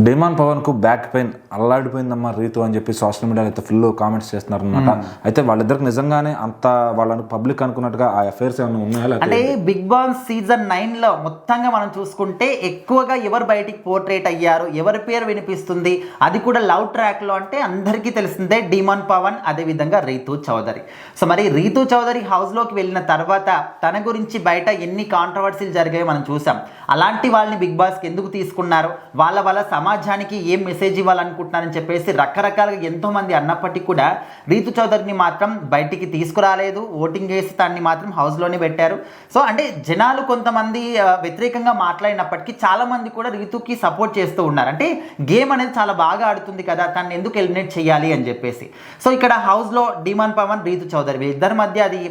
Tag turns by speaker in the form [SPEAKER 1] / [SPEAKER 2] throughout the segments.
[SPEAKER 1] Demand Pawan కు back pain అల్లాడిపోయిందమ్మా Ritu అని చెప్పి సోషల్ మీడియాలో అయితే ఫుల్ కామెంట్స్ చేస్తున్నారు అనమాట. అయితే వాళ్ళిద్దరికి నిజంగానే అంత వాళ్ళని పబ్లిక్ అనుకున్నట్టుగా ఆ అఫైర్స్ ఏమైనా ఉన్నాయా?
[SPEAKER 2] అంటే బిగ్ బాస్ సీజన్ 9 లో మొత్తంగా మనం చూసుకుంటే ఎక్కువగా ఎవరు బయటికి పోర్ట్రేట్ అయ్యారు, ఎవరి పేరు వినిపిస్తుంది, అది కూడా లవ్ ట్రాక్ లో అంటే అందరికీ తెలిసిందే డిమాండ్ పవన్, అదే విధంగా రీతు చౌదరి. సో మరి రీతు చౌదరి హౌస్ లోకి వెళ్ళిన తర్వాత తన గురించి బయట ఎన్ని కాంట్రవర్సీలు జరిగాయో మనం చూసాం. అలాంటి వాళ్ళని బిగ్ బాస్కి ఎందుకు తీసుకున్నారు, వాళ్ళ సమాజానికి ఏం మెసేజ్ ఇవ్వాలనుకుంటున్నారని చెప్పేసి రకరకాలుగా ఎంతోమంది అన్నప్పటికీ కూడా రీతు చౌదరిని మాత్రం బయటికి తీసుకురాలేదు. ఓటింగ్ వేసి దాన్ని మాత్రం హౌస్లోనే పెట్టారు. సో అంటే జనాలు కొంతమంది వ్యతిరేకంగా మాట్లాడినప్పటికీ చాలామంది కూడా రీతుకి సపోర్ట్ చేస్తూ ఉన్నారు. అంటే గేమ్ అనేది చాలా బాగా ఆడుతుంది కదా, తను ఎందుకు ఎలిమినేట్ చేయాలి అని చెప్పేసి. సో ఇక్కడ హౌస్లో డిమాండ్ పవన్, రీతు చౌదరి ఇద్దరి మధ్య అది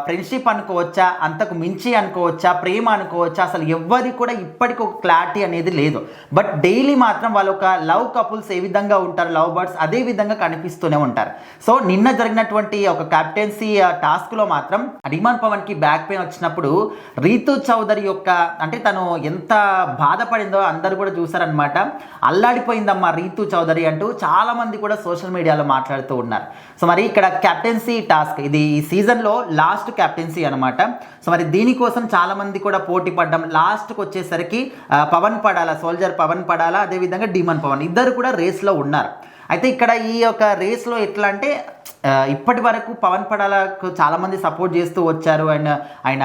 [SPEAKER 2] ఫ్రెండ్షిప్ అనుకోవచ్చా, అంతకు మించి అనుకోవచ్చా, ప్రేమ అనుకోవచ్చా, అసలు ఎవ్వరికి కూడా ఇప్పటికి ఒక క్లారిటీ అనేది లేదు. బట్ డైలీ మాత్రం వాళ్ళు ఒక లవ్ కపుల్స్ ఏ విధంగా ఉంటారు, లవ్ బర్డ్స్ అదే విధంగా కనిపిస్తూనే ఉంటారు. సో నిన్న జరిగినటువంటి ఒక కెప్టెన్సీ టాస్క్లో మాత్రం డిమాండ్ పవన్కి బ్యాక్ పెయిన్ వచ్చినప్పుడు రీతు చౌదరి యొక్క అంటే తను ఎంత బాధపడిందో అందరూ కూడా చూసారనమాట. అల్లాడిపోయిందమ్మా రీతు చౌదరి అంటూ చాలామంది కూడా సోషల్ మీడియాలో మాట్లాడుతూ ఉన్నారు. సో మరి ఇక్కడ కెప్టెన్సీ టాస్క్ ఇది ఈ సీజన్లో లాస్ట్ కెప్టెన్సీ అనమాట. సో మరి దీనికోసం చాలామంది కూడా పోటీ పడ్డం, లాస్ట్కి వచ్చేసరికి పవన్ పడాలా, సోల్జర్ పవన్ పడాలా, అదేవిధంగా డిమాండ్ పవన్ ఇద్దరు కూడా రేస్లో ఉన్నారు. అయితే ఇక్కడ ఈ యొక్క రేస్లో ఎట్లా అంటే ఇప్పటి వరకు పవన్ పడాలకు చాలామంది సపోర్ట్ చేస్తూ వచ్చారు. అండ్ ఆయన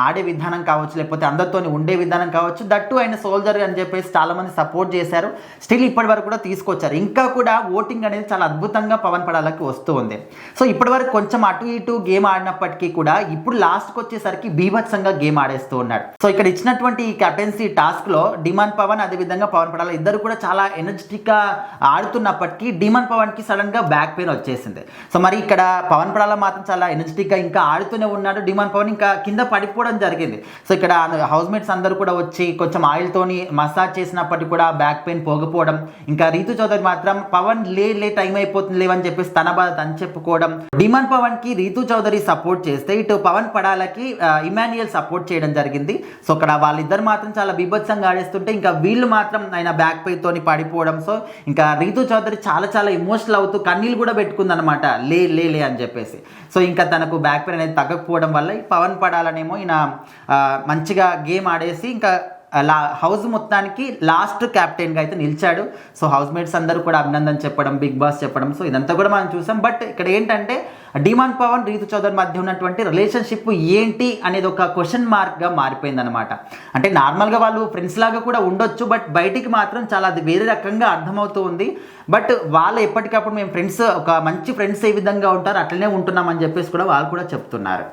[SPEAKER 2] ఆడే విధానం కావచ్చు, లేకపోతే అందరితో ఉండే విధానం కావచ్చు, దట్టు ఆయన సోల్జర్ అని చెప్పేసి చాలామంది సపోర్ట్ చేశారు. స్టిల్ ఇప్పటి వరకు కూడా తీసుకొచ్చారు. ఇంకా కూడా ఓటింగ్ అనేది చాలా అద్భుతంగా పవన్ పడాలకి వస్తూ ఉంది. సో ఇప్పటి వరకు కొంచెం అటు ఇటు గేమ్ ఆడినప్పటికీ కూడా ఇప్పుడు లాస్ట్కి వచ్చేసరికి బీభత్సంగా గేమ్ ఆడేస్తూ ఉన్నాడు. సో ఇక్కడ ఇచ్చినటువంటి ఈ కెప్టెన్సీ టాస్క్లో డిమాండ్ పవన్ అదేవిధంగా పవన్ పడాల ఇద్దరు కూడా చాలా ఎనర్జెటిక్గా ఆడుతున్నప్పటికీ డిమాండ్ పవన్కి సడన్గా బ్యాక్ పెయిన్ వచ్చేసింది. సో మరి ఇక్కడ పవన్ పడాల మాత్రం చాలా ఎనర్జెటిక్గా ఇంకా ఆడుతూనే ఉన్నాడు. డిమాండ్ పవన్ ఇంకా కింద పడిపోవడం జరిగింది. సో ఇక్కడ హౌస్ మేట్స్ అందరూ కూడా వచ్చి కొంచెం ఆయిల్తోని మసాజ్ చేసినప్పటికీ కూడా బ్యాక్ పెయిన్ పోకపోవడం, ఇంకా రీతు చౌదరి మాత్రం పవన్ లే టైం అయిపోతుంది లేవని చెప్పేసి తన బాధ తను చెప్పుకోవడం. డిమాండ్ పవన్కి రీతు చౌదరి సపోర్ట్ చేస్తే ఇటు పవన్ పడాలకి ఇమాన్యుయల్ సపోర్ట్ చేయడం జరిగింది. సో ఇక్కడ వాళ్ళిద్దరు మాత్రం చాలా బీభత్సంగా ఆడేస్తుంటే ఇంకా వీళ్ళు మాత్రం ఆయన బ్యాక్ పెయిన్ తోని పడిపోవడం. సో ఇంకా రీతు చౌదరి చాలా ఎమోషనల్ అవుతూ కన్నీళ్ళు కూడా పెట్టుకుందనమాట, లే అని చెప్పేసి. సో ఇంకా తనకు బ్యాక్ పెయిన్ అనేది తగ్గకపోవడం వల్ల పవన్ పడాలనేమో ఈయన మంచిగా గేమ్ ఆడేసి ఇంకా హౌస్ మొత్తానికి లాస్ట్ క్యాప్టెన్గా అయితే నిలిచాడు. సో హౌస్ మేట్స్ అందరూ కూడా అభినందన చెప్పడం, బిగ్ బాస్ చెప్పడం, సో ఇదంతా కూడా మనం చూసాం. బట్ ఇక్కడ ఏంటంటే డిమాండ్ పవన్, రీతు చౌదరి మధ్య ఉన్నటువంటి రిలేషన్షిప్ ఏంటి అనేది ఒక క్వశ్చన్ మార్క్గా మారిపోయింది అనమాట. అంటే నార్మల్గా వాళ్ళు ఫ్రెండ్స్ లాగా కూడా ఉండొచ్చు, బట్ బయటికి మాత్రం చాలా అది వేరే రకంగా అర్థమవుతూ ఉంది. బట్ వాళ్ళు ఎప్పటికప్పుడు మేము ఫ్రెండ్స్, ఒక మంచి ఫ్రెండ్స్ ఏ విధంగా ఉంటారో అట్లనే ఉంటున్నామని చెప్పేసి కూడా వాళ్ళు కూడా చెప్తున్నారు.